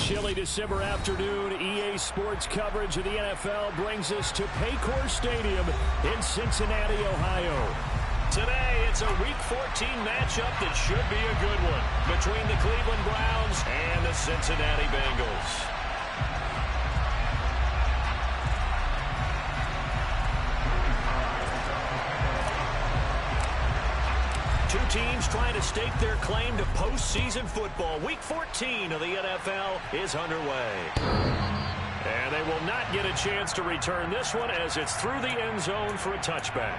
chilly December afternoon, EA Sports coverage of the NFL brings us to Paycor Stadium in Cincinnati, Ohio. Today, it's a Week 14 matchup that should be a good one between the Cleveland Browns and the Cincinnati Bengals. Two teams trying to stake their claim to postseason football. Week 14 of the NFL is underway. And they will not get a chance to return this one as it's through the end zone for a touchback.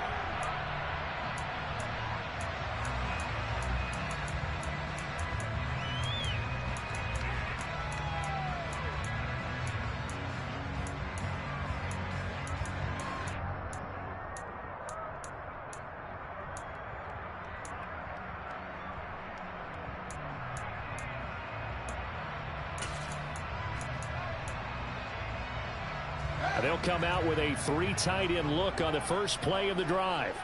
They'll come out with a three tight end look on the first play of the drive.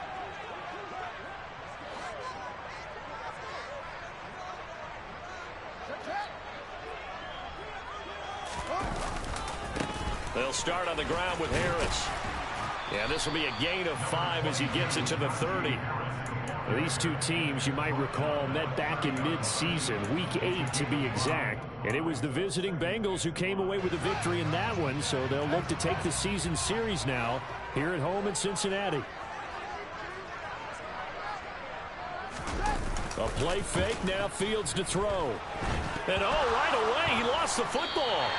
They'll start on the ground with Harris. Yeah, this will be a gain of 5 as he gets it to the 30. These two teams, you might recall, met back in mid-season, Week 8 to be exact. And it was the visiting Bengals who came away with a victory in that one, so they'll look to take the season series now here at home in Cincinnati. A play fake, now Fields to throw. And right away, he lost the football.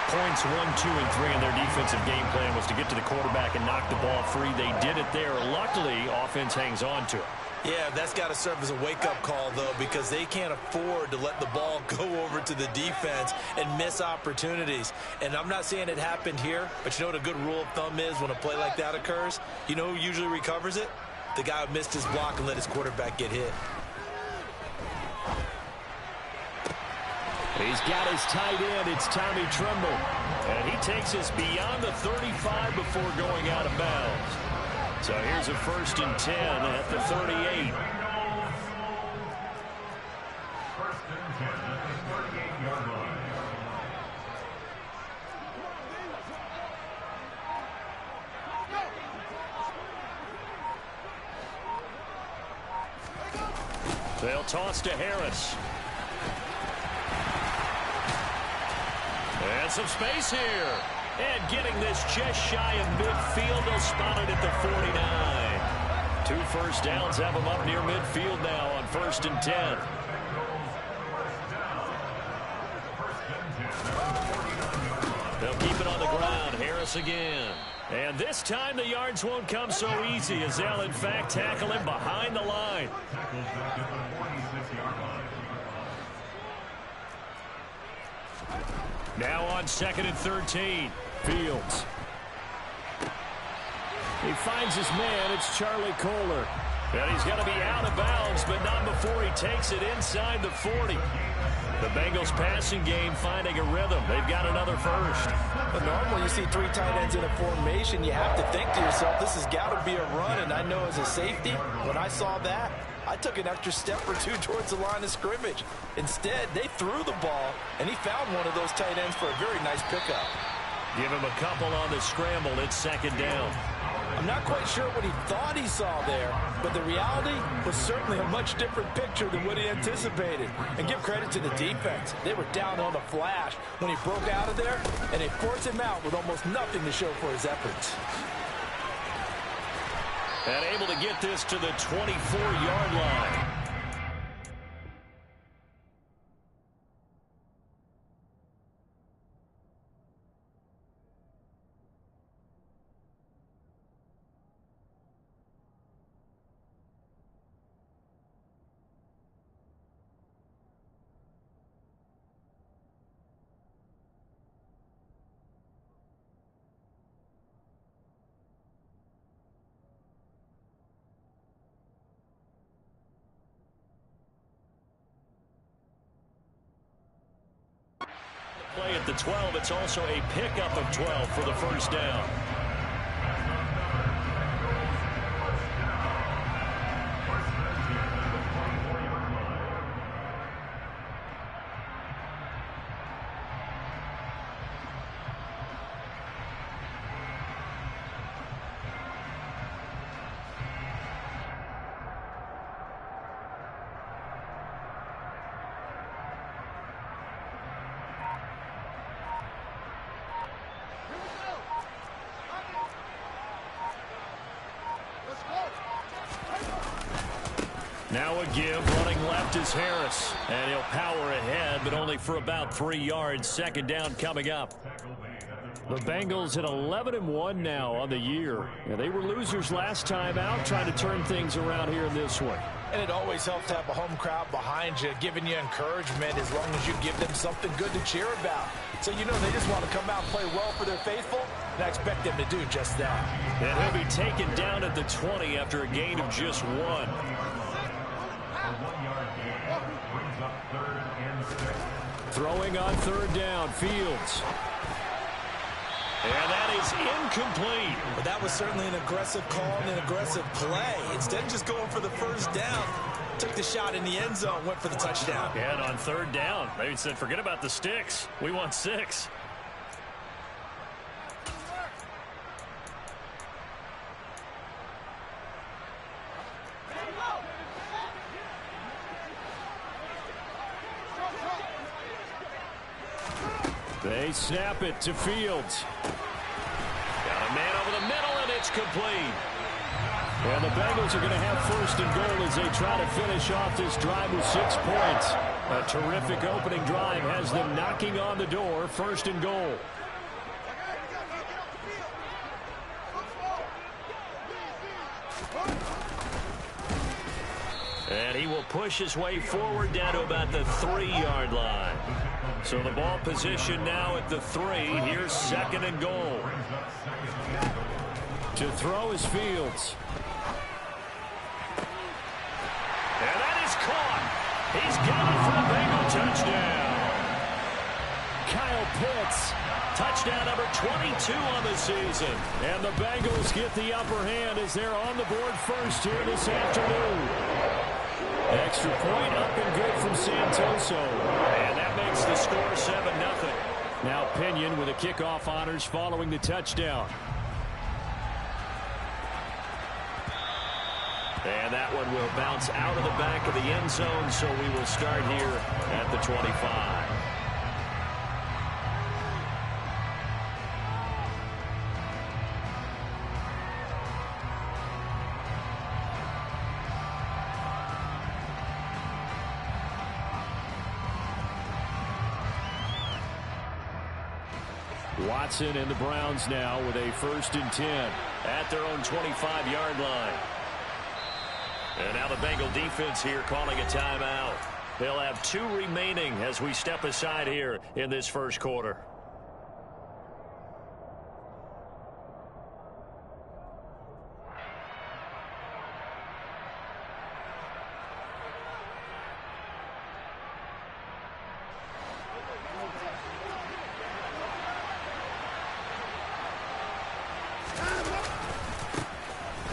Points 1, 2, and 3 in their defensive game plan was to get to the quarterback and knock the ball free. They did it there. Luckily, offense hangs on to it. Yeah, that's got to serve as a wake-up call, though, because they can't afford to let the ball go over to the defense and miss opportunities. And I'm not saying it happened here, but you know what a good rule of thumb is when a play like that occurs? You know who usually recovers it? The guy who missed his block and let his quarterback get hit. He's got his tight end. It's Tommy Tremble. And he takes us beyond the 35 before going out of bounds. So here's a 1st and 10 at the 38. They'll toss to Harris. And some space here. And getting this just shy of midfield. They'll spot it at the 49. 2 first downs have them up near midfield now on 1st and 10. They'll keep it on the ground. Harris again. And this time the yards won't come so easy as they'll in fact tackle him behind the line. Now on 2nd and 13. Fields. He finds his man. It's Charlie Kohler. And he's going to be out of bounds, but not before he takes it inside the 40. The Bengals passing game finding a rhythm. They've got another first. But normally you see 3 tight ends in a formation, you have to think to yourself, this has got to be a run. And I know as a safety, when I saw that, I took an extra step or 2 towards the line of scrimmage. Instead, they threw the ball, and he found one of those tight ends for a very nice pickup. Give him a couple on the scramble. It's 2nd down. I'm not quite sure what he thought he saw there, but the reality was certainly a much different picture than what he anticipated. And give credit to the defense. They were down on the flash when he broke out of there, and they forced him out with almost nothing to show for his efforts. And able to get this to the 24-yard line. Play at the 12. It's also a pickup of 12 for the first down. Now a give, running left is Harris. And he'll power ahead, but only for about 3 yards. Second down coming up. The Bengals at 11-1 now on the year. Yeah, they were losers last time out, trying to turn things around here in this one. And it always helps to have a home crowd behind you, giving you encouragement as long as you give them something good to cheer about. So you know they just want to come out and play well for their faithful, and I expect them to do just that. And he'll be taken down at the 20 after a gain of just 1. Throwing on third down, Fields. And that is incomplete. But that was certainly an aggressive call and an aggressive play. Instead of just going for the first down, took the shot in the end zone, went for the touchdown. And on third down, maybe said, forget about the sticks. We want 6. They snap it to Fields. Got a man over the middle, and it's complete. And the Bengals are going to have first and goal as they try to finish off this drive with 6 points. A terrific opening drive has them knocking on the door. First and goal. And he will push his way forward down to about the 3-yard line. So the ball position now at the 3. Here's second and goal. To throw is Fields. And that is caught. He's got it for the Bengal touchdown. Kyle Pitts, touchdown number 22 on the season. And the Bengals get the upper hand as they're on the board first here this afternoon. Extra point up and good from Santoso. And that makes the score 7-0. Now Pinion with a kickoff honors following the touchdown. And that one will bounce out of the back of the end zone, so we will start here at the 25. Watson and the Browns now with a 1st and 10 at their own 25-yard line. And now the Bengal defense here calling a timeout. They'll have 2 remaining as we step aside here in this first quarter.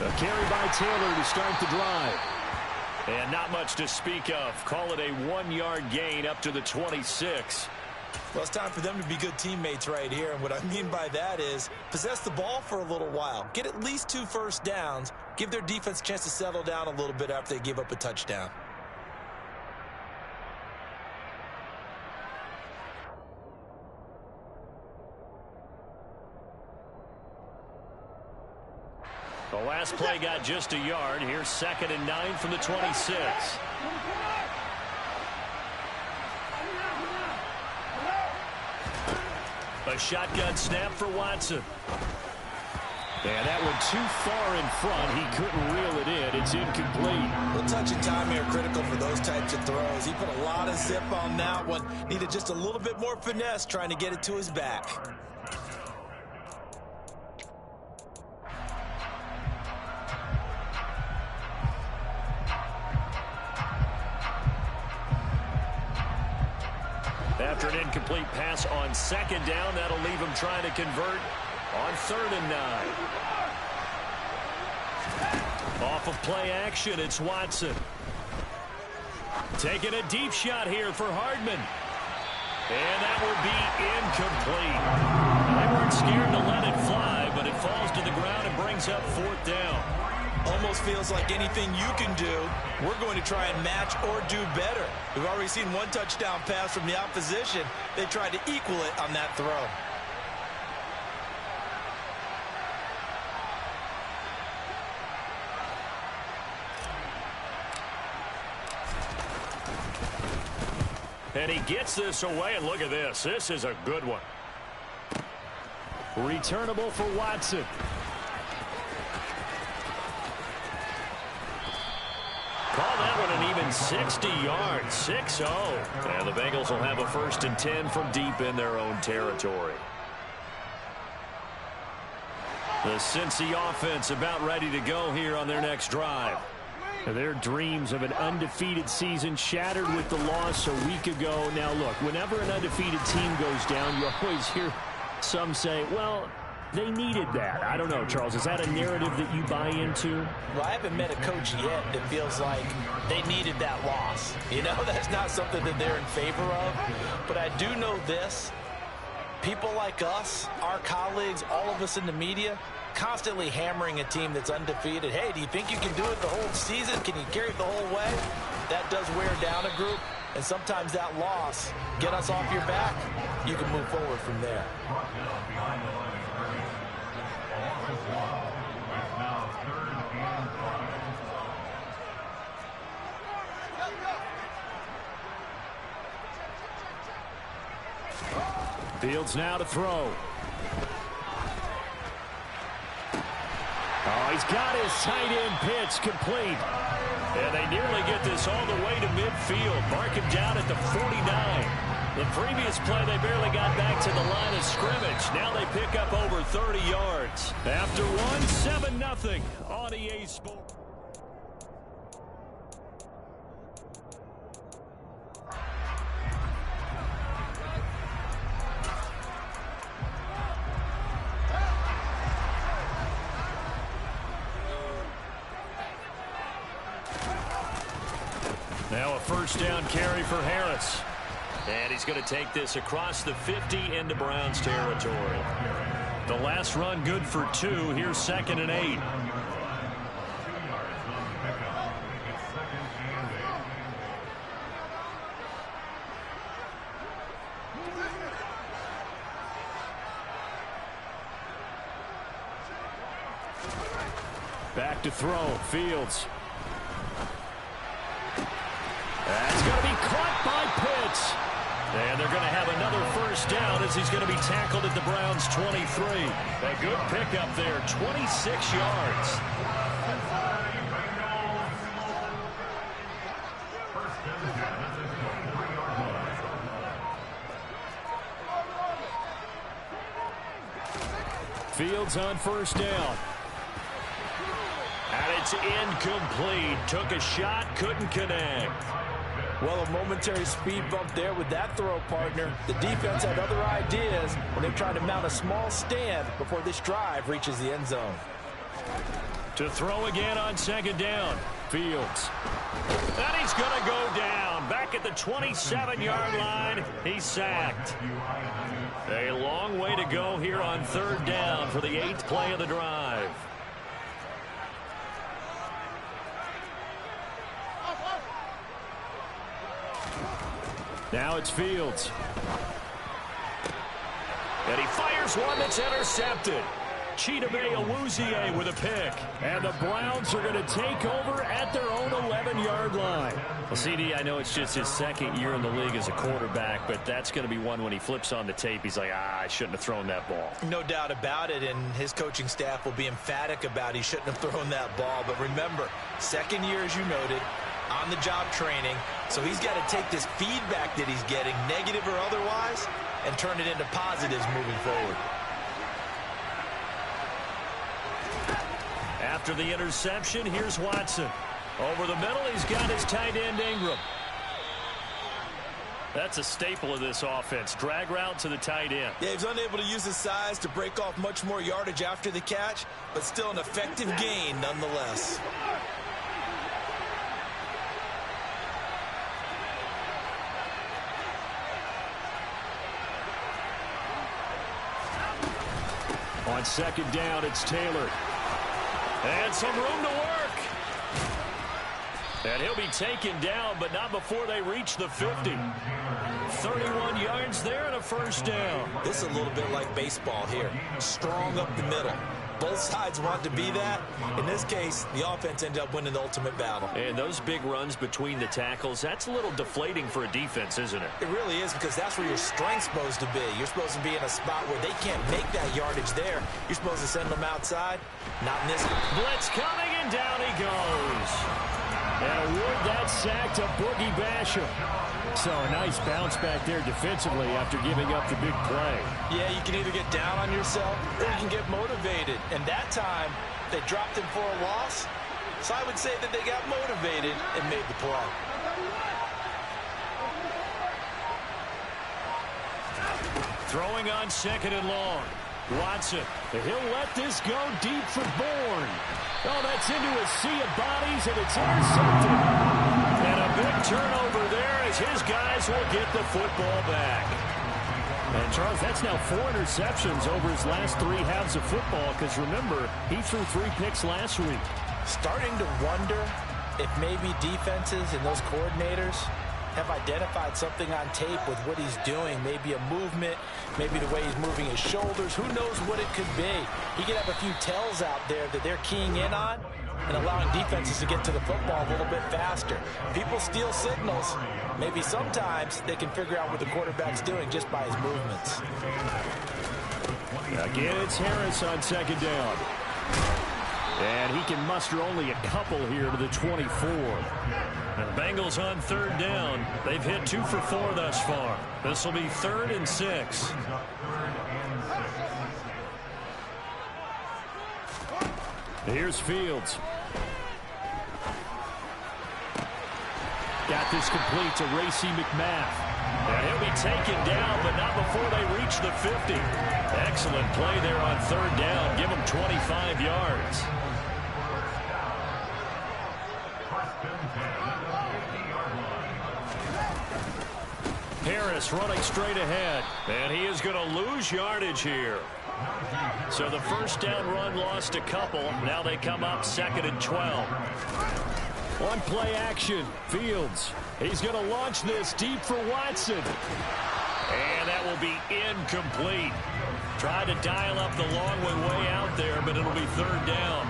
A carry by Taylor to start the drive. And not much to speak of. Call it a 1-yard gain up to the 26. Well, it's time for them to be good teammates right here. And what I mean by that is possess the ball for a little while. Get at least 2 first downs. Give their defense a chance to settle down a little bit after they give up a touchdown. The last play got just a yard. Here's 2nd and 9 from the 26. A shotgun snap for Watson. And that one too far in front. He couldn't reel it in. It's incomplete. Well, touch and time here critical for those types of throws. He put a lot of zip on that one. Needed just a little bit more finesse trying to get it to his back. After an incomplete pass on 2nd down, that'll leave him trying to convert on 3rd and 9. Off of play action, it's Watson. Taking a deep shot here for Hardman. And that will be incomplete. They weren't scared to let it fly, but it falls to the ground and brings up 4th down. Almost feels like anything you can do, we're going to try and match or do better. We've already seen 1 touchdown pass from the opposition. They tried to equal it on that throw. And he gets this away, and look at this. This is a good one. Returnable for Watson. Call that one an even 60 yards, 6-0. And the Bengals will have a 1st and 10 from deep in their own territory. The Cincy offense about ready to go here on their next drive. Their dreams of an undefeated season shattered with the loss a week ago. Now, look, whenever an undefeated team goes down, you always hear some say, well, they needed that. I don't know, Charles. Is that a narrative that you buy into? Well, I haven't met a coach yet that feels like they needed that loss. You know, that's not something that they're in favor of. But I do know this. People like us, our colleagues, all of us in the media, constantly hammering a team that's undefeated. Hey, do you think you can do it the whole season? Can you carry it the whole way? That does wear down a group. And sometimes that loss, get us off your back, you can move forward from there. Fields now to throw. Oh, he's got his tight end pitch complete. And they nearly get this all the way to midfield. Mark him down at the 49. The previous play, they barely got back to the line of scrimmage. Now they pick up over 30 yards. After one, 7-0 on EA Sports. Now a 1st down carry for Harris. And he's going to take this across the 50 into Browns territory. The last run good for 2. Here's 2nd and 8. Back to throw. Fields. That's going to be caught by Pitts. And they're going to have another 1st down as he's going to be tackled at the Browns' 23. A good pickup there, 26 yards. Fields on 1st down. And it's incomplete. Took a shot, couldn't connect. Well, a momentary speed bump there with that throw, partner. The defense had other ideas when they tried to mount a small stand before this drive reaches the end zone. To throw again on 2nd down. Fields. And he's going to go down. Back at the 27-yard line. He's sacked. A long way to go here on 3rd down for the 8th play of the drive. Now it's Fields. And he fires one that's intercepted. Chidobe Awuzie with a pick. And the Browns are going to take over at their own 11-yard line. Well, CD, I know it's just his 2nd year in the league as a quarterback, but that's going to be one when he flips on the tape. He's like, I shouldn't have thrown that ball. No doubt about it, and his coaching staff will be emphatic about he shouldn't have thrown that ball. But remember, 2nd year, as you noted, on-the-job training, so he's got to take this feedback that he's getting, negative or otherwise, and turn it into positives moving forward. After the interception, here's Watson. Over the middle, he's got his tight end Ingram. That's a staple of this offense. Drag route to the tight end. Yeah, he's unable to use his size to break off much more yardage after the catch, but still an effective gain nonetheless. On 2nd down, it's Taylor. And some room to work. And he'll be taken down, but not before they reach the 50. 31 yards there and a 1st down. This is a little bit like baseball here. Strong up the middle. Both sides want to be that. In this case, the offense ended up winning the ultimate battle. And those big runs between the tackles, that's a little deflating for a defense, isn't it? It really is, because that's where your strength's supposed to be. You're supposed to be in a spot where they can't make that yardage there. You're supposed to send them outside. Not in this. Blitz coming, and down he goes. And award that sack to Boogie Basham. So a nice bounce back there defensively after giving up the big play. Yeah, you can either get down on yourself or you can get motivated. And that time, they dropped him for a loss. So I would say that they got motivated and made the play. Throwing on 2nd and long. Watson, he'll let this go deep for Bourne. Oh, that's into a sea of bodies, and it's intercepted. And a big turnover there as his guys will get the football back. And, Charles, that's now 4 interceptions over his last 3 halves of football, because, remember, he threw 3 picks last week. Starting to wonder if maybe defenses and those coordinators have identified something on tape with what he's doing. Maybe a movement, maybe the way he's moving his shoulders. Who knows what it could be? He could have a few tells out there that they're keying in on and allowing defenses to get to the football a little bit faster. People steal signals. Maybe sometimes they can figure out what the quarterback's doing just by his movements. Again, it's Harris on 2nd down. And he can muster only a couple here to the 24. And the Bengals on 3rd down. They've hit 2 for 4 thus far. This will be 3rd and 6. Here's Fields. Got this complete to Racey McMath. And he'll be taken down, but not before they reach the 50. Excellent play there on 3rd down. Give him 25 yards. Harris running straight ahead, and he is going to lose yardage here. So the 1st down run lost a couple. Now they come up 2nd and 12. On play action, Fields. He's going to launch this deep for Watson. And that will be incomplete. Tried to dial up the long way out there, but it'll be 3rd down.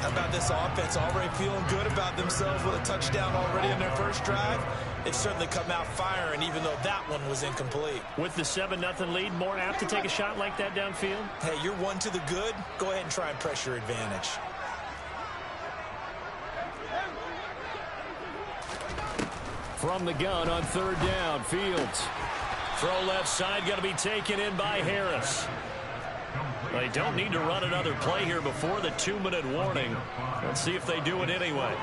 How about this offense already feeling good about themselves with a touchdown already in their first drive? They've certainly come out firing, even though that one was incomplete. With the 7-0 lead, more apt to take a shot like that downfield? Hey, you're 1 to the good. Go ahead and try and press your advantage. From the gun on 3rd down, Fields. Throw left side, going to be taken in by Harris. They don't need to run another play here before the 2-minute warning. Let's see if they do it anyway.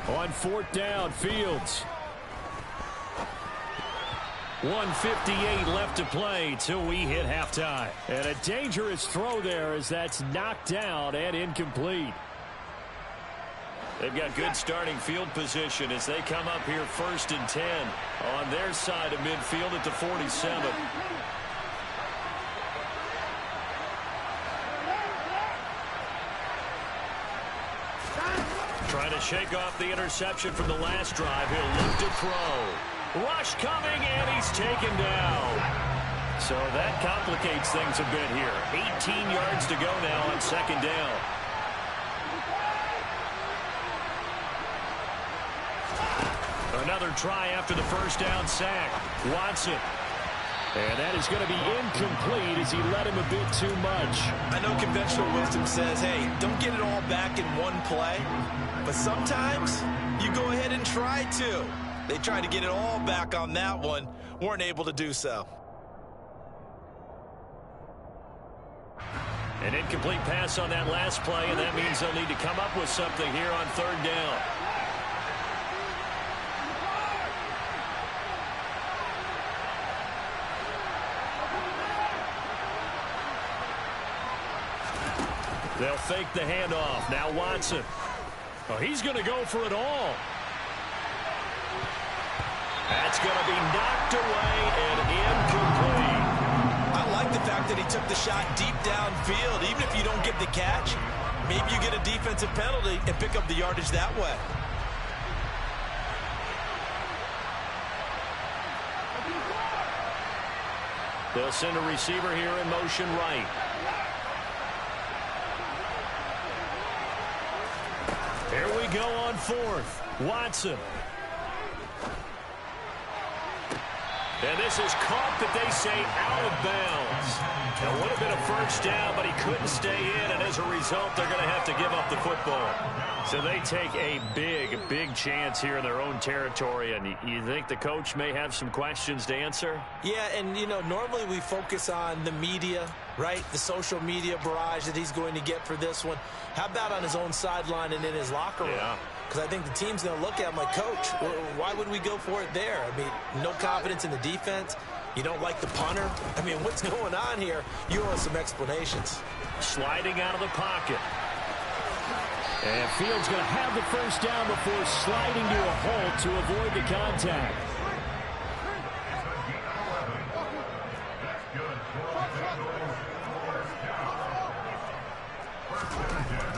On 4th down, Fields. 1:58 left to play till we hit halftime. And a dangerous throw there as that's knocked down and incomplete. They've got good starting field position as they come up here 1st and 10 on their side of midfield at the 47. Trying to shake off the interception from the last drive. He'll look to throw. Rush coming, and he's taken down. So that complicates things a bit here. 18 yards to go now on 2nd down. Another try after the 1st down sack. Watson. And that is going to be incomplete as he let him a bit too much. I know conventional wisdom says, hey, don't get it all back in one play. But sometimes you go ahead and try to. They tried to get it all back on that one. Weren't able to do so. An incomplete pass on that last play, and that means they'll need to come up with something here on 3rd down. They'll fake the handoff. Now Watson. Oh, he's going to go for it all. That's going to be knocked away and incomplete. I like the fact that he took the shot deep downfield. Even if you don't get the catch, maybe you get a defensive penalty and pick up the yardage that way. They'll send a receiver here in motion right. Here we go on fourth. Watson. And this is caught, but they say out of bounds. It would have been a first down, but he couldn't stay in, and as a result, they're going to have to give up the football. So they take a big chance here in their own territory, and you think the coach may have some questions to answer? Yeah, and, you know, normally we focus on the media, right? The social media barrage that he's going to get for this one. How about on his own sideline and in his locker room? Yeah. Because I think the team's going to look at him like, Coach, why would we go for it there? I mean, no confidence in the defense. You don't like the punter. I mean, what's going on here? You owe us some explanations. Sliding out of the pocket. And Fields going to have the first down before sliding to a halt to avoid the contact.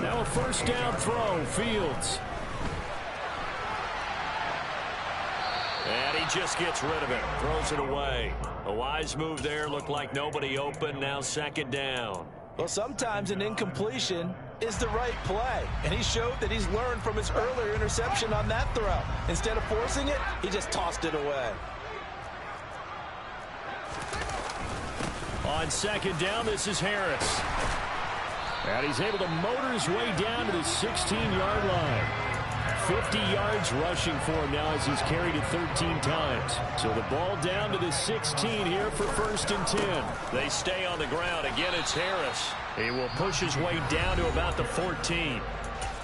Now a first down throw, Fields. And he just gets rid of it, throws it away. A wise move there, looked like nobody open, now second down. Well, sometimes an incompletion is the right play, and he showed that he's learned from his earlier interception on that throw. Instead of forcing it, he just tossed it away. On second down, this is Harris. And he's able to motor his way down to the 16-yard line. 50 yards rushing for him now as he's carried it 13 times. So the ball down to the 16 here for first and 10. They stay on the ground. Again, it's Harris. He will push his way down to about the 14.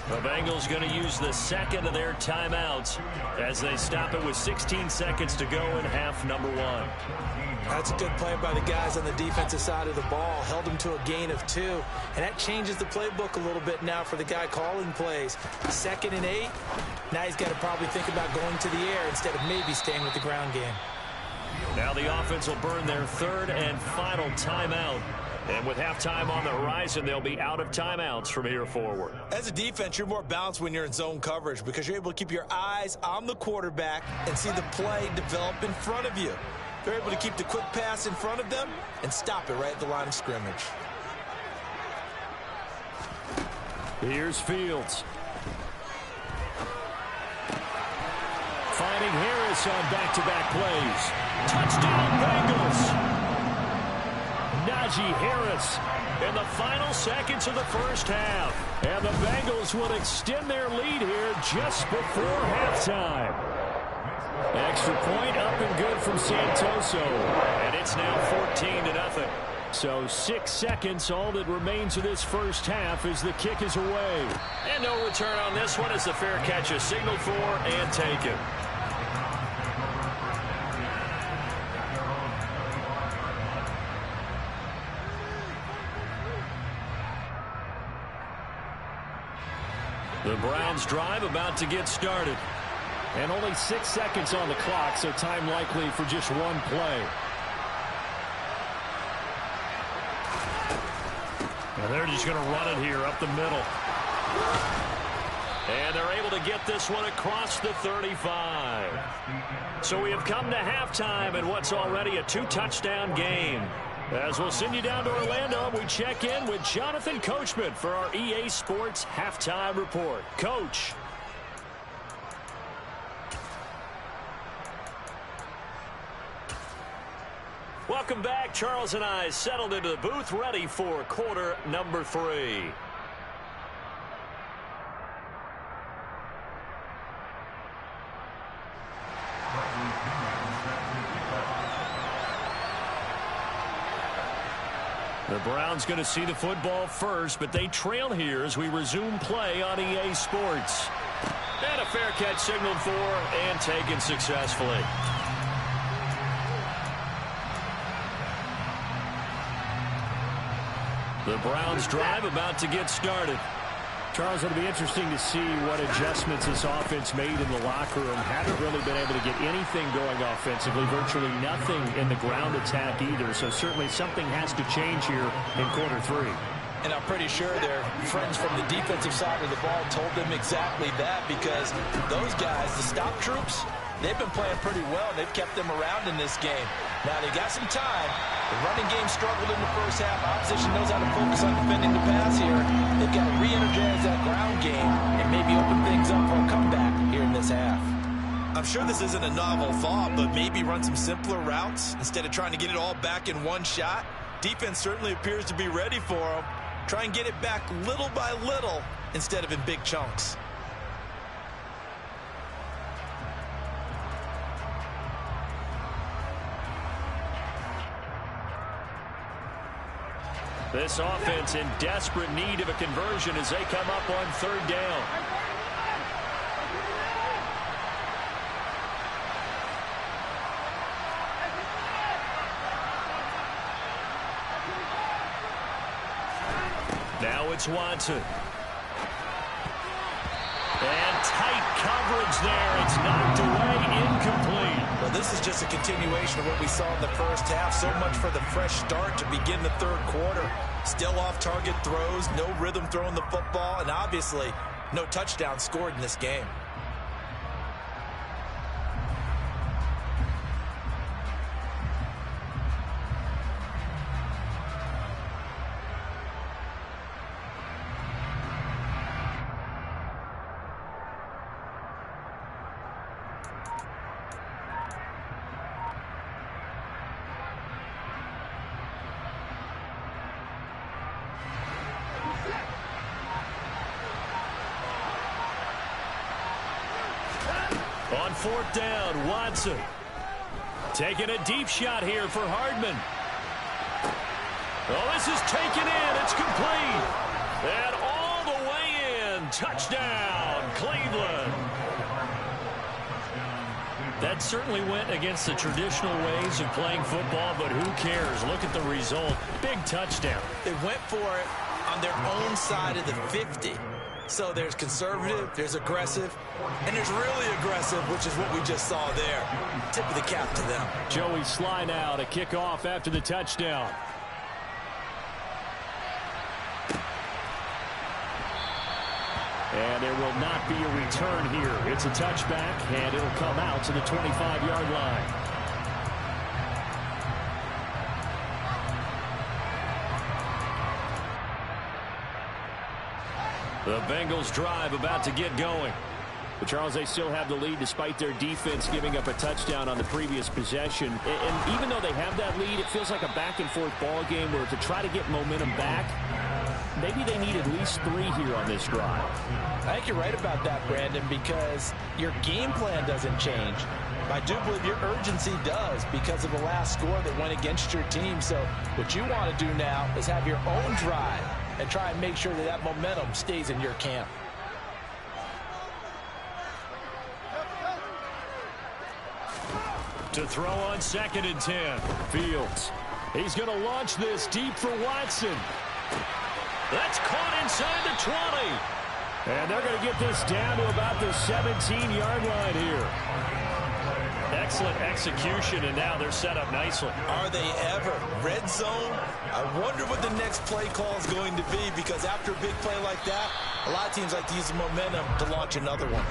The Bengals going to use the second of their timeouts as they stop it with 16 seconds to go in half number one. That's a good play by the guys on the defensive side of the ball. Held him to a gain of 2. And that changes the playbook a little bit now for the guy calling plays. 2nd and 8. Now he's got to probably think about going to the air instead of maybe staying with the ground game. Now the offense will burn their third and final timeout. And with halftime on the horizon, they'll be out of timeouts from here forward. As a defense, you're more balanced when you're in zone coverage because you're able to keep your eyes on the quarterback and see the play develop in front of you. They're able to keep the quick pass in front of them and stop it right at the line of scrimmage. Here's Fields. Finding Harris on back-to-back plays. Touchdown, Bengals! Najee Harris in the final seconds of the first half. And the Bengals will extend their lead here just before halftime. Extra point up and good from Santoso. And it's now 14-0. So 6 seconds, all that remains of this first half as the kick is away. And no return on this one as the fair catch is signaled for and taken. The Browns drive about to get started. And only 6 seconds on the clock, so time likely for just one play. And they're just going to run it here up the middle. And they're able to get this one across the 35. So we have come to halftime in what's already a 2-touchdown game. As we'll send you down to Orlando, we check in with Jonathan Coachman for our EA Sports Halftime Report. Coach. Welcome back. Charles and I settled into the booth, ready for quarter number 3. The Browns going to see the football first, but they trail here as we resume play on EA Sports. And a fair catch signaled for and taken successfully. The Browns drive about to get started. Charles, it'll be interesting to see what adjustments this offense made in the locker room. Haven't really been able to get anything going offensively, virtually nothing in the ground attack either. So certainly something has to change here in quarter 3. And I'm pretty sure their friends from the defensive side of the ball told them exactly that, because those guys, the stop troops, they've been playing pretty well. They've kept them around in this game. Now they got some time. The running game struggled in the first half. Opposition knows how to focus on defending the pass here. They've got to re-energize that ground game and maybe open things up for a comeback here in this half. I'm sure this isn't a novel thought, but maybe run some simpler routes instead of trying to get it all back in one shot. Defense certainly appears to be ready for them. Try and get it back little by little instead of in big chunks. This offense in desperate need of a conversion as they come up on third down. Now it's Watson. And tight coverage there. It's knocked away, incomplete. Well, this is just a continuation of what we saw in the first half. So much for the fresh start to begin the third quarter. Still off-target throws, no rhythm throwing the football, and obviously no touchdown scored in this game. On fourth down, Watson. Taking a deep shot here for Hardman. Oh, this is taken in. It's complete. And all the way in. Touchdown, Cleveland. That certainly went against the traditional ways of playing football, but who cares? Look at the result. Big touchdown. They went for it on their own side of the 50. So there's conservative, there's aggressive, and there's really aggressive, which is what we just saw there. Tip of the cap to them. Joey Sly now to kick off after the touchdown. And there will not be a return here. It's a touchback, and it'll come out to the 25-yard line. The Bengals drive about to get going. But Charles, they still have the lead despite their defense giving up a touchdown on the previous possession. And even though they have that lead, it feels like a back-and-forth ball game where to try to get momentum back, maybe they need at least 3 here on this drive. I think you're right about that, Brandon, because your game plan doesn't change. I do believe your urgency does because of the last score that went against your team. So what you want to do now is have your own drive and try and make sure that that momentum stays in your camp. To throw on 2nd and 10. Fields. He's going to launch this deep for Watson. That's caught inside the 20. And they're going to get this down to about the 17-yard line here. Excellent execution, and now they're set up nicely. Are they ever? Red zone? I wonder what the next play call is going to be, because after a big play like that, a lot of teams like to use the momentum to launch another one.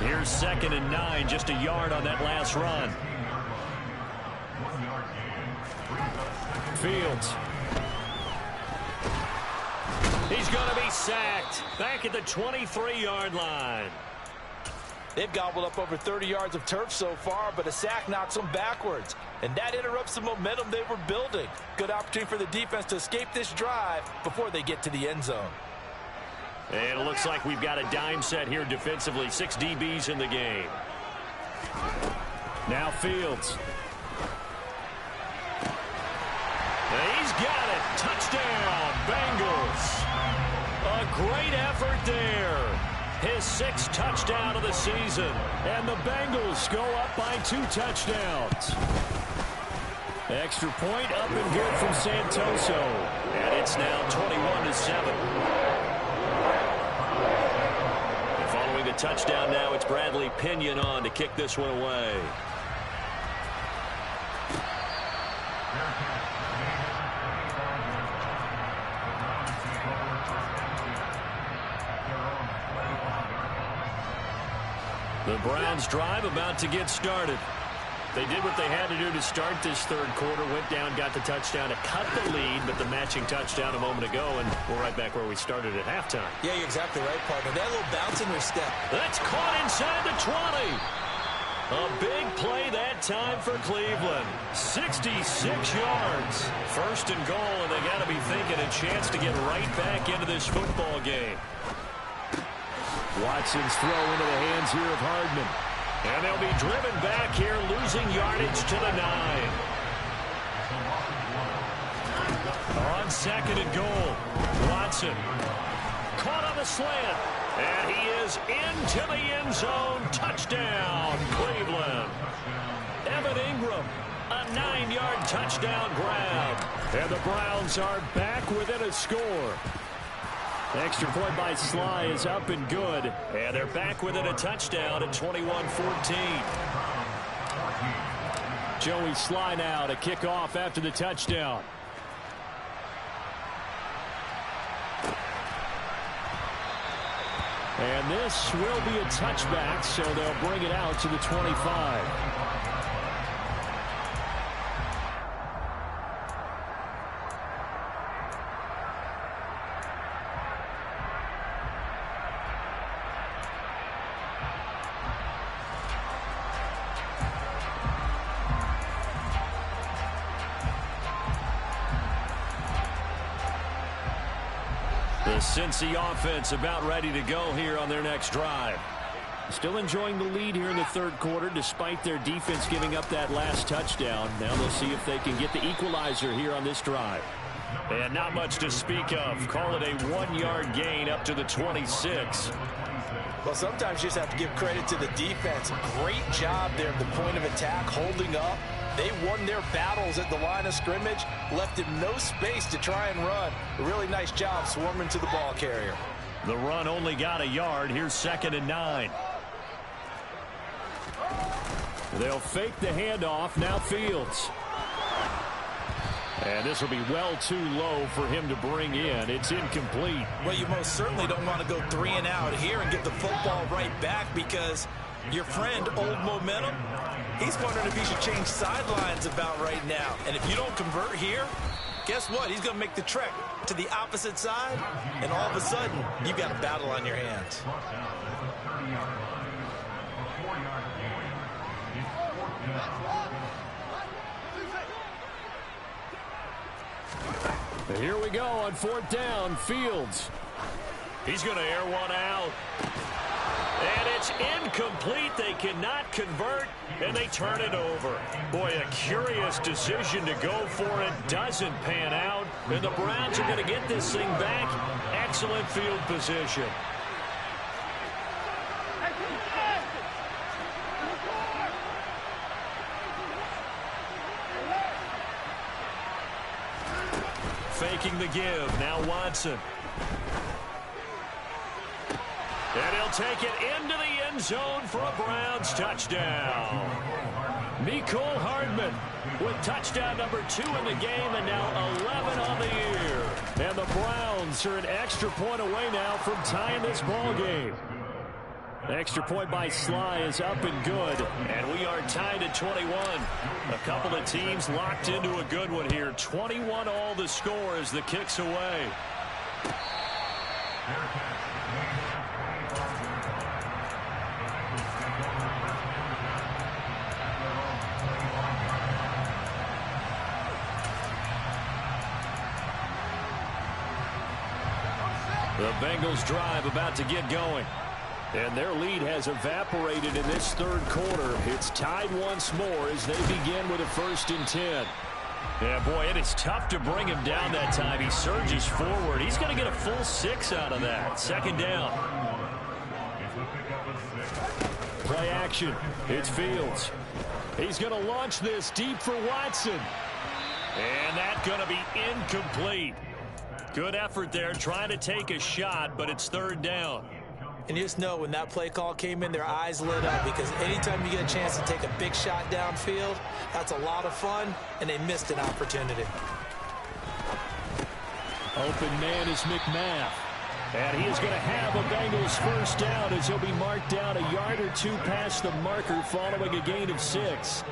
Here's 2nd and 9, just a yard on that last run. Fields. He's going to be sacked back at the 23-yard line. They've gobbled up over 30 yards of turf so far, but a sack knocks them backwards. And that interrupts the momentum they were building. Good opportunity for the defense to escape this drive before they get to the end zone. And it looks like we've got a dime set here defensively. 6 DBs in the game. Now Fields. He's got it. Touchdown, Bengals. A great effort there. His 6th touchdown of the season. And the Bengals go up by 2 touchdowns. Extra point up and good from Santoso. And it's now 21-7. And following the touchdown now, it's Bradley Pinion on to kick this one away. The Browns drive about to get started. They did what they had to do to start this third quarter. Went down, got the touchdown to cut the lead, but the matching touchdown a moment ago, and we're right back where we started at halftime. Yeah, you're exactly right, partner. That little bounce in their step. That's caught inside the 20. A big play that time for Cleveland. 66 yards. First and goal, and they got to be thinking a chance to get right back into this football game. Watson's throw into the hands here of Hardman. And they'll be driven back here, losing yardage to the 9. On second and goal, Watson caught on the slant. And he is into the end zone. Touchdown, Cleveland. Evan Ingram, a 9-yard touchdown grab. And the Browns are back within a score. Extra point by Sly is up and good. And they're back within a touchdown at 21-14. Joey Sly now to kick off after the touchdown. And this will be a touchback, so they'll bring it out to the 25. The Cincy offense about ready to go here on their next drive. Still enjoying the lead here in the third quarter despite their defense giving up that last touchdown. Now they'll see if they can get the equalizer here on this drive. And not much to speak of. Call it a 1-yard gain up to the 26. Well, sometimes you just have to give credit to the defense. Great job there at the point of attack, holding up. They won their battles at the line of scrimmage, left him no space to try and run. A really nice job swarming to the ball carrier. The run only got a yard. Here's 2nd and 9. They'll fake the handoff. Now Fields. And this will be well too low for him to bring in. It's incomplete. Well, you most certainly don't want to go 3 and out here and get the football right back because your friend, Old Momentum, he's wondering if he should change sidelines about right now. And if you don't convert here, guess what? He's going to make the trek to the opposite side, and all of a sudden, you've got a battle on your hands. Here we go on 4th down. Fields. He's going to air one out. And it's incomplete. They cannot convert, and they turn it over. Boy, a curious decision to go for it. Doesn't pan out. And the Browns are going to get this thing back. Excellent field position. Faking the give. Now Watson. And he'll take it into the end zone for a Browns touchdown. Mecole Hardman with touchdown number 2 in the game, and now 11 on the year. And the Browns are an extra point away now from tying this ball game. Extra point by Sly is up and good, and we are tied at 21. A couple of teams locked into a good one here. 21 all the score as the kick's away. The Bengals drive about to get going. And their lead has evaporated in this third quarter. It's tied once more as they begin with a 1st and 10. Yeah, boy, it is tough to bring him down that time. He surges forward. He's going to get a full 6 out of that. 2nd down. Play action. It's Fields. He's going to launch this deep for Watson. And that's going to be incomplete. Good effort there, trying to take a shot, but it's 3rd down. And you just know when that play call came in, their eyes lit up because anytime you get a chance to take a big shot downfield, that's a lot of fun, and they missed an opportunity. Open man is McMath. And he is going to have a Bengals first down as he'll be marked down a yard or two past the marker following a gain of 6.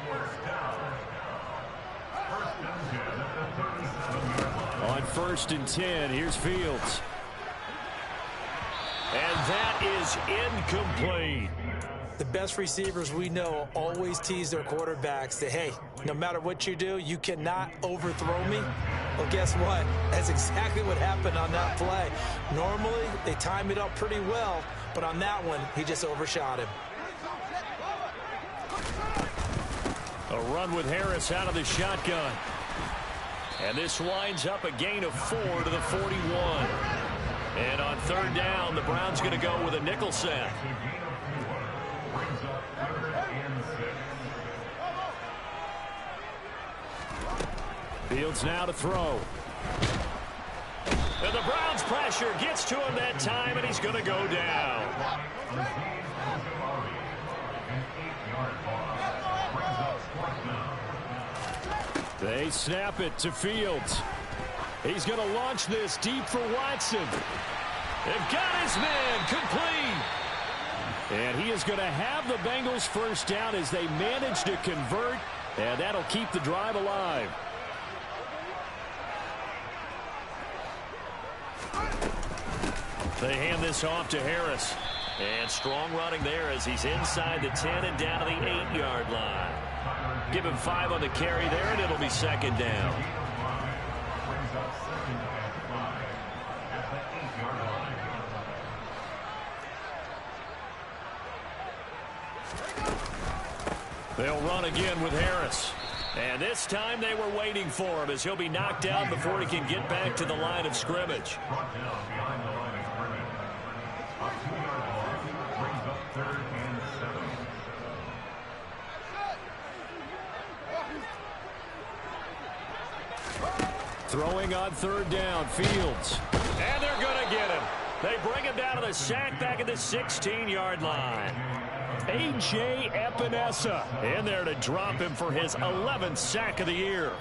On 1st and 10, here's Fields. And that is incomplete. The best receivers we know always tease their quarterbacks that, hey, no matter what you do, you cannot overthrow me. Well, guess what? That's exactly what happened on that play. Normally, they time it up pretty well, but on that one, he just overshot him. A run with Harris out of the shotgun. And this winds up a gain of 4 to the 41. And on 3rd down, the Browns going to go with a nickel set. Fields now to throw. And the Browns pressure gets to him that time, and he's going to go down. They snap it to Fields. He's going to launch this deep for Watson. They've got his man complete. And he is going to have the Bengals first down as they manage to convert, and that'll keep the drive alive. They hand this off to Harris. And strong running there as he's inside the 10 and down to the 8-yard line. Give him 5 on the carry there, and it'll be 2nd down. They'll run again with Harris. And this time they were waiting for him as he'll be knocked down before he can get back to the line of scrimmage. Throwing on 3rd down, Fields. And they're going to get him. They bring him down to the sack back at the 16-yard line. A.J. Epinesa in there to drop him for his 11th sack of the year.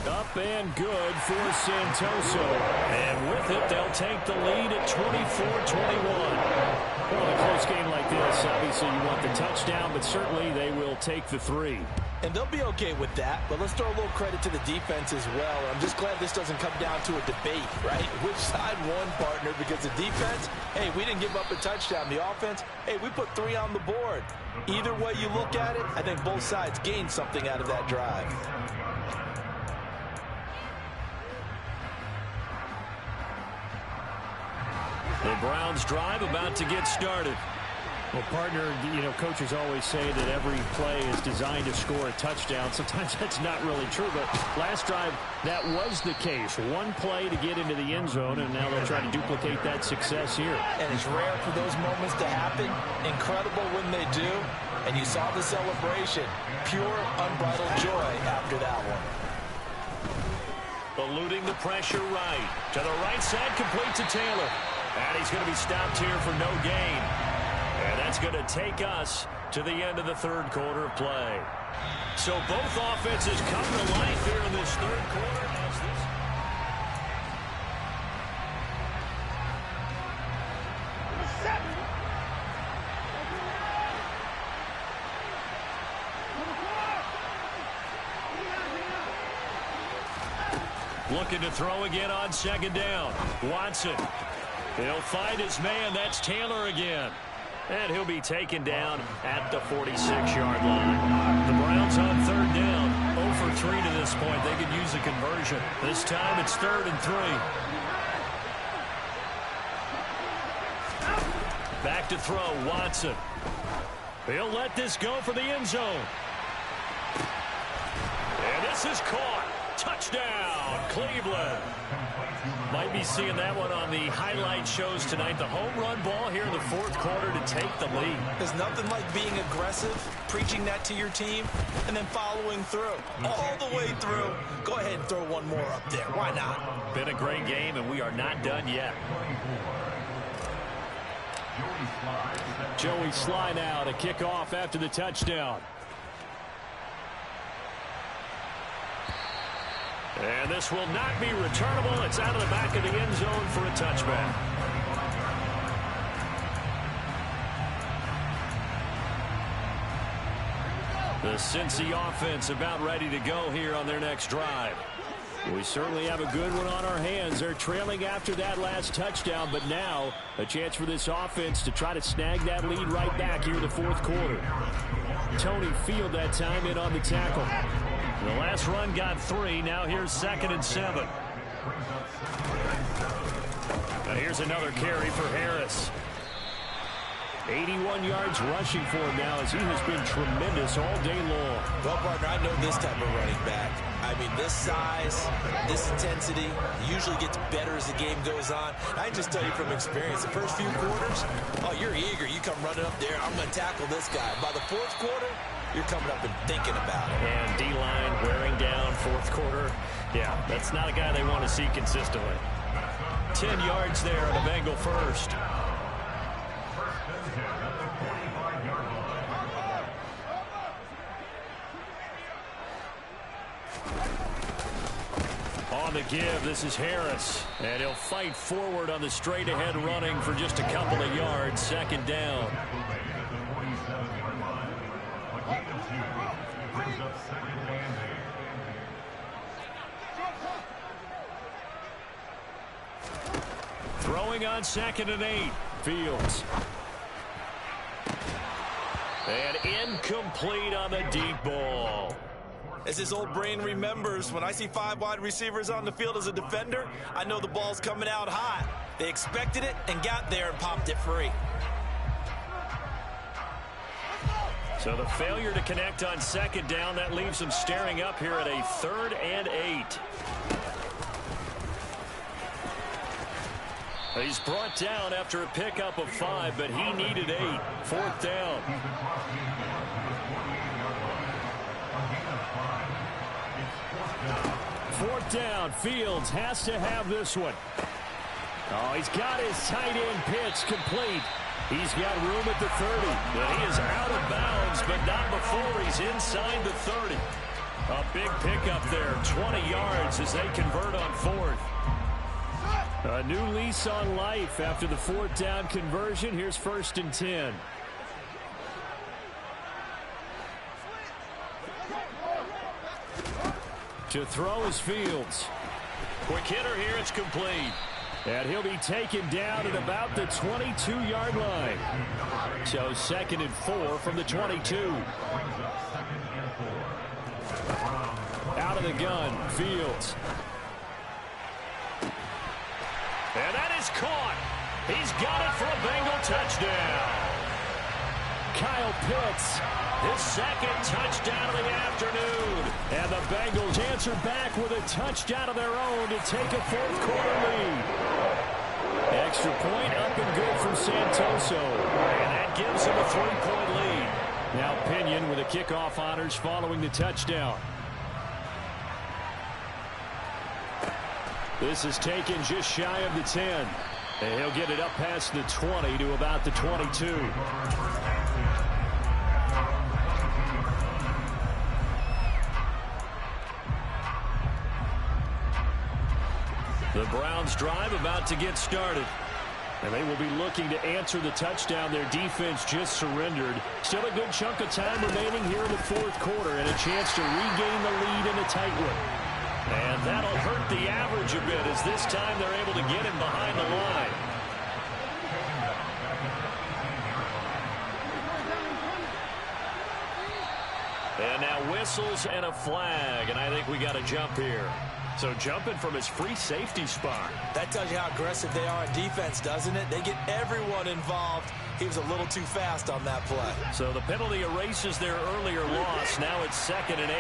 Up and good for Santoso. And with it, they'll take the lead at 24-21. Well, in a close game like this, obviously you want the touchdown, but certainly they will take the 3. And they'll be okay with that, but let's throw a little credit to the defense as well. I'm just glad this doesn't come down to a debate, right? Which side won, partner? Because the defense, hey, we didn't give up a touchdown. The offense, hey, we put 3 on the board. Either way you look at it, I think both sides gained something out of that drive. The Browns drive about to get started. Well, partner, you know, coaches always say that every play is designed to score a touchdown. Sometimes that's not really true, but last drive, that was the case. One play to get into the end zone, and now they'll try to duplicate that success here. And it's rare for those moments to happen. Incredible when they do. And you saw the celebration. Pure, unbridled joy after that one. Eluding the pressure right. To the right side, complete to Taylor. And he's going to be stopped here for no gain. And that's going to take us to the end of the 3rd quarter of play. So both offenses come to life here in this 3rd quarter. Looking to throw again on 2nd down. Watson. He'll find his man. That's Taylor again. And he'll be taken down at the 46-yard line. The Browns on 3rd down. 0 for 3 to this point. They could use a conversion. This time it's 3rd and 3. Back to throw, Watson. He'll let this go for the end zone. And this is caught. Touchdown, Cleveland. Might be seeing that one on the highlight shows tonight. The home run ball here in the 4th quarter to take the lead. There's nothing like being aggressive, preaching that to your team, and then following through. All the way through. Go ahead and throw one more up there. Why not? Been a great game, and we are not done yet. Joey Sly now to kick off after the touchdown. And this will not be returnable. It's out of the back of the end zone for a touchback. The Cincy offense about ready to go here on their next drive. We certainly have a good one on our hands. They're trailing after that last touchdown, but now a chance for this offense to try to snag that lead right back here in the fourth quarter. Tony Field that time in on the tackle. The last run got 3. Now here's 2nd and 7. Now here's another carry for Harris. 81 yards rushing for him now as he has been tremendous all day long. Well, partner, I know this type of running back. I mean, this size, this intensity usually gets better as the game goes on. I can just tell you from experience, the first few quarters, oh, you're eager. You come running up there, I'm going to tackle this guy. By the fourth quarter, you're coming up and thinking about it. And D-line wearing down fourth quarter. Yeah, that's not a guy they want to see consistently. 10 yards there on the Bengal first. On the give, this is Harris. And he'll fight forward on the straight-ahead running for just a couple of yards. 2nd down. Throwing on 2nd and 8. Fields. And incomplete on the deep ball. As his old brain remembers, when I see 5 wide receivers on the field as a defender, I know the ball's coming out hot. They expected it and got there and popped it free. So the failure to connect on 2nd down, that leaves him staring up here at a 3rd and 8. He's brought down after a pickup of 5, but he needed 8. 4th down. Fourth down. Fields has to have this one. Oh, he's got his tight end pitch complete. He's got room at the 30. But he is out of bounds, but not before he's inside the 30. A big pickup there. 20 yards as they convert on 4th. A new lease on life after the 4th down conversion. Here's 1st and 10. To throw is Fields. Quick hitter here, it's complete. And he'll be taken down at about the 22-yard line. So 2nd and 4 from the 22. Out of the gun, Fields. And that is caught. He's got it for a Bengal touchdown. Kyle Pitts, his 2nd touchdown of the afternoon. And the Bengals answer back with a touchdown of their own to take a fourth quarter lead. Extra point up and good from Santoso. And that gives him a 3-point lead. Now Pinion with the kickoff honors following the touchdown. This is taken just shy of the 10. And he'll get it up past the 20 to about the 22. The Browns drive about to get started. And they will be looking to answer the touchdown their defense just surrendered. Still a good chunk of time remaining here in the fourth quarter and a chance to regain the lead in a tight one. And that'll hurt the average a bit as this time they're able to get him behind the line. And now whistles and a flag, and I think we got a jump here. So jumping from his free safety spot. That tells you how aggressive they are on defense, doesn't it? They get everyone involved. He was a little too fast on that play. So the penalty erases their earlier loss. Now it's 2nd and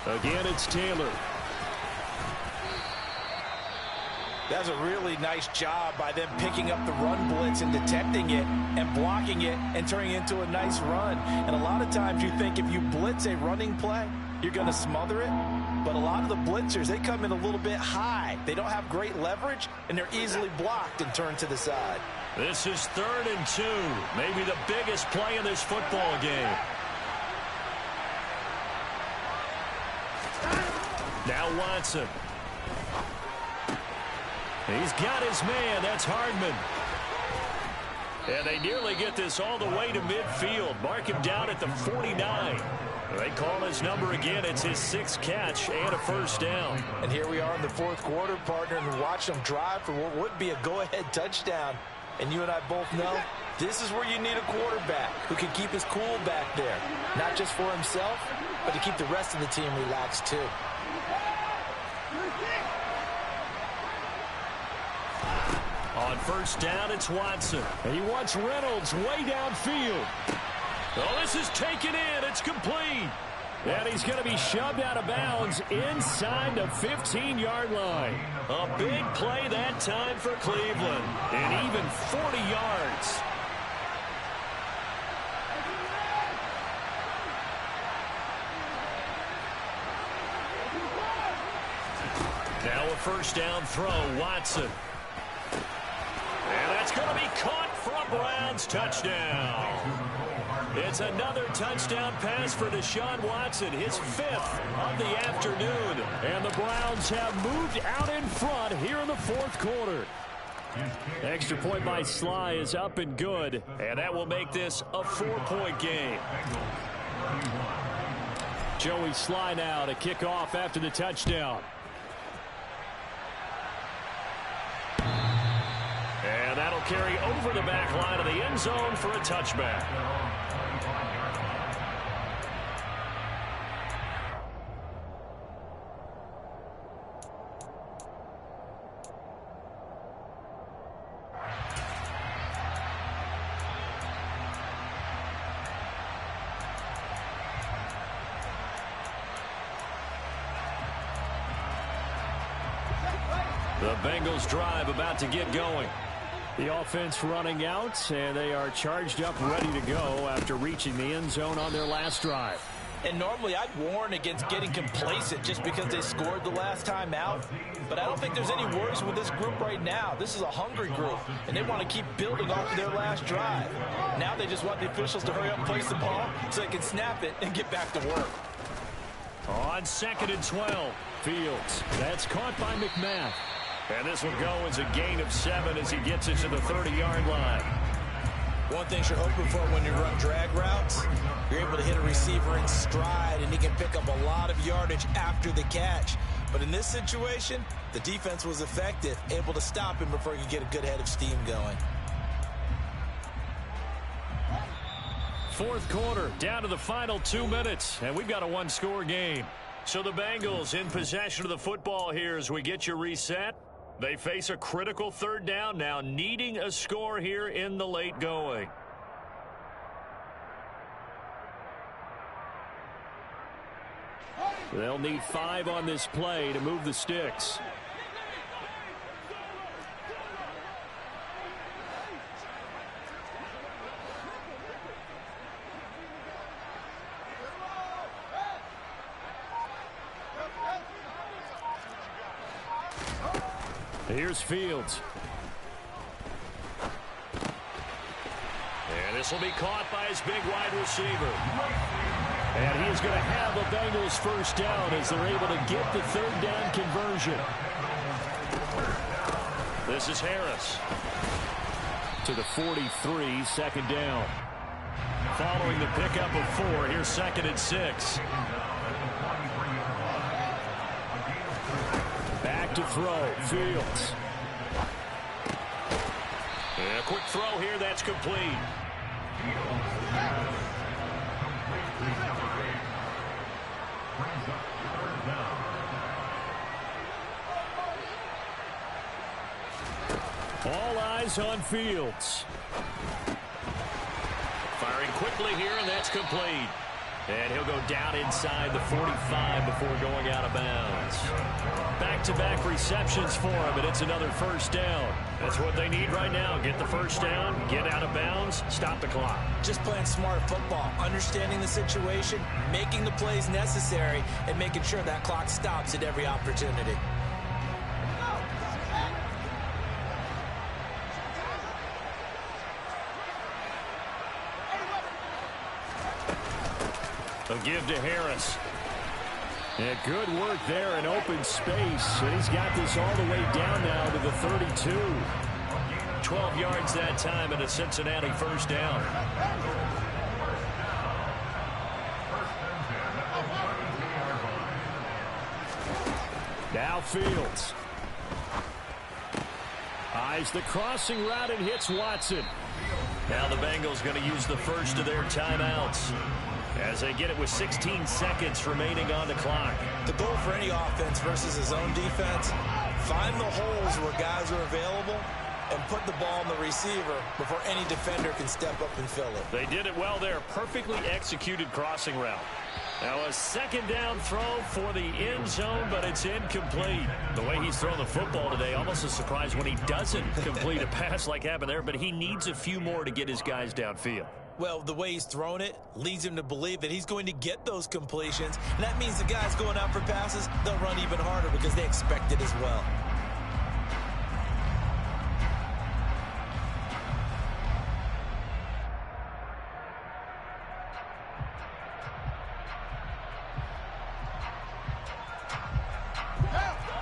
8. Again, it's Taylor. That's a really nice job by them picking up the run blitz and detecting it and blocking it and turning it into a nice run. And a lot of times you think if you blitz a running play, you're going to smother it. But a lot of the blitzers, they come in a little bit high. They don't have great leverage, and they're easily blocked and turned to the side. This is 3rd and 2. Maybe the biggest play in this football game. Now Watson. He's got his man. That's Hardman. And they nearly get this all the way to midfield. Mark him down at the 49. They call his number again. It's his 6th catch and a first down. And here we are in the 4th quarter, partner, and watch them drive for what would be a go-ahead touchdown. And you and I both know this is where you need a quarterback who can keep his cool back there. Not just for himself, but to keep the rest of the team relaxed too. On first down, it's Watson. And he wants Reynolds way downfield. Oh, this is taken in. It's complete. And he's going to be shoved out of bounds inside the 15-yard line. A big play that time for Cleveland. And even 40 yards. Now a first down throw, Watson. And that's going to be caught for a Browns touchdown. It's another touchdown pass for Deshaun Watson, his 5th of the afternoon. And the Browns have moved out in front here in the 4th quarter. Extra point by Sly is up and good, and that will make this a 4-point game. Joey Sly now to kick off after the touchdown. And that'll carry over the back line of the end zone for a touchback. The Bengals drive about to get going. The offense running out, and they are charged up, ready to go after reaching the end zone on their last drive. And normally I'd warn against getting complacent just because they scored the last time out. But I don't think there's any worries with this group right now. This is a hungry group, and they want to keep building off of their last drive. Now they just want the officials to hurry up and place the ball so they can snap it and get back to work. On 2nd and 12, Fields. That's caught by McMath. And this will go as a gain of 7 as he gets it to the 30-yard line. One thing you're hoping for when you run drag routes, you're able to hit a receiver in stride, and he can pick up a lot of yardage after the catch. But in this situation, the defense was effective, able to stop him before he could get a good head of steam going. 4th quarter, down to the final 2 minutes, and we've got a 1-score game. So the Bengals in possession of the football here as we get you reset. They face a critical 3rd down now, needing a score here in the late going. They'll need 5 on this play to move the sticks. Here's Fields. And this will be caught by his big wide receiver. And he is going to have the Bengals first down as they're able to get the 3rd down conversion. This is Harris. To the 43, 2nd down. Following the pickup of 4, here's 2nd and 6. Back to throw, Fields. And a quick throw here, that's complete. All eyes on Fields. Firing quickly here, and that's complete. And he'll go down inside the 45 before going out of bounds. Back-to-back receptions for him, and it's another first down. That's what they need right now. Get the first down, get out of bounds, stop the clock. Just playing smart football, understanding the situation, making the plays necessary, and making sure that clock stops at every opportunity. A give to Harris. Yeah, good work there in open space. And he's got this all the way down now to the 32. 12 yards that time and a Cincinnati first down. Now Fields. Eyes the crossing route and hits Watson. Now the Bengals going to use the first of their timeouts as they get it with 16 seconds remaining on the clock. The goal for any offense versus his own defense, find the holes where guys are available and put the ball on the receiver before any defender can step up and fill it. They did it well there. Perfectly executed crossing route. Now a second down throw for the end zone, but it's incomplete. The way he's thrown the football today, almost a surprise when he doesn't complete a pass like happened there, but he needs a few more to get his guys downfield. Well, the way he's thrown it leads him to believe that he's going to get those completions. And that means the guys going out for passes, they'll run even harder because they expect it as well.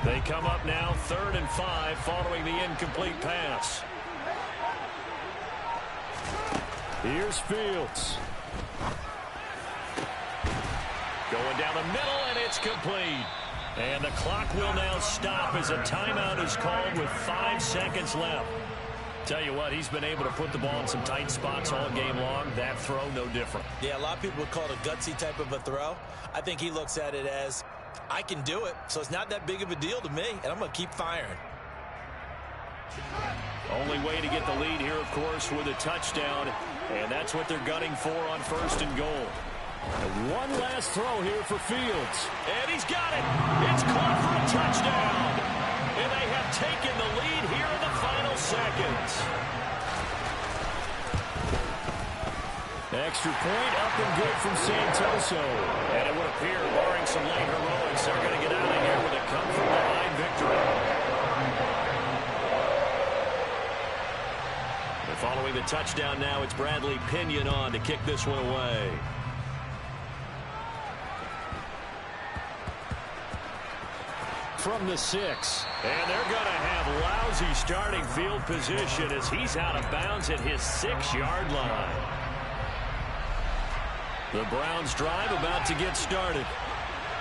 They come up now 3rd and 5 following the incomplete pass. Here's Fields. Going down the middle, and it's complete. And the clock will now stop as a timeout is called with 5 seconds left. Tell you what, he's been able to put the ball in some tight spots all game long. That throw, no different. Yeah, a lot of people would call it a gutsy type of a throw. I think he looks at it as, I can do it, so it's not that big of a deal to me, and I'm going to keep firing. Only way to get the lead here, of course, with a touchdown, and that's what they're gunning for on 1st and goal. And one last throw here for Fields. And he's got it. It's caught for a touchdown. And they have taken the lead here in the final seconds. Extra point up and good from Santoso. And it would appear, barring some late heroics, they're going to get out of here with a come-from-behind victory. And following the touchdown now, it's Bradley Pinion on to kick this one away. From the 6. And they're going to have lousy starting field position as he's out of bounds at his 6-yard line. The Browns drive about to get started.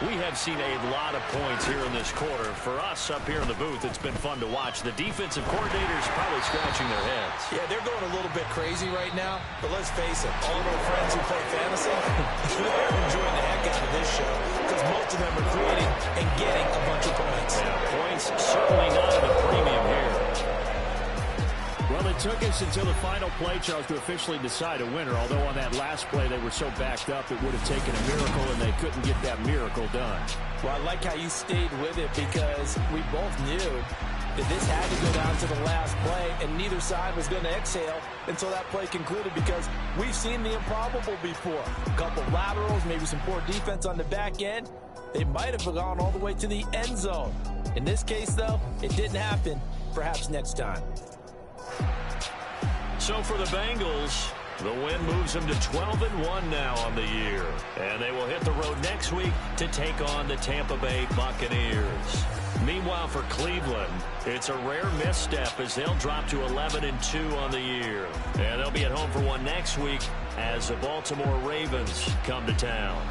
We have seen a lot of points here in this quarter. For us up here in the booth, it's been fun to watch. The defensive coordinators probably scratching their heads. Yeah, they're going a little bit crazy right now. But let's face it, all of our friends who play fantasy, they're enjoying the heck out of this show because most of them are creating and getting a bunch of points. Yeah, points certainly not at a premium here. Well, it took us until the final play, Charles, to officially decide a winner. Although on that last play they were so backed up it would have taken a miracle, and they couldn't get that miracle done. Well, I like how you stayed with it because we both knew that this had to go down to the last play, and neither side was going to exhale until that play concluded because we've seen the improbable before. A couple laterals, maybe some poor defense on the back end. They might have gone all the way to the end zone. In this case, though, it didn't happen. Perhaps next time. So for the Bengals, the win moves them to 12-1 now on the year. And they will hit the road next week to take on the Tampa Bay Buccaneers. Meanwhile, for Cleveland, it's a rare misstep as they'll drop to 11-2 on the year. And they'll be at home for one next week as the Baltimore Ravens come to town.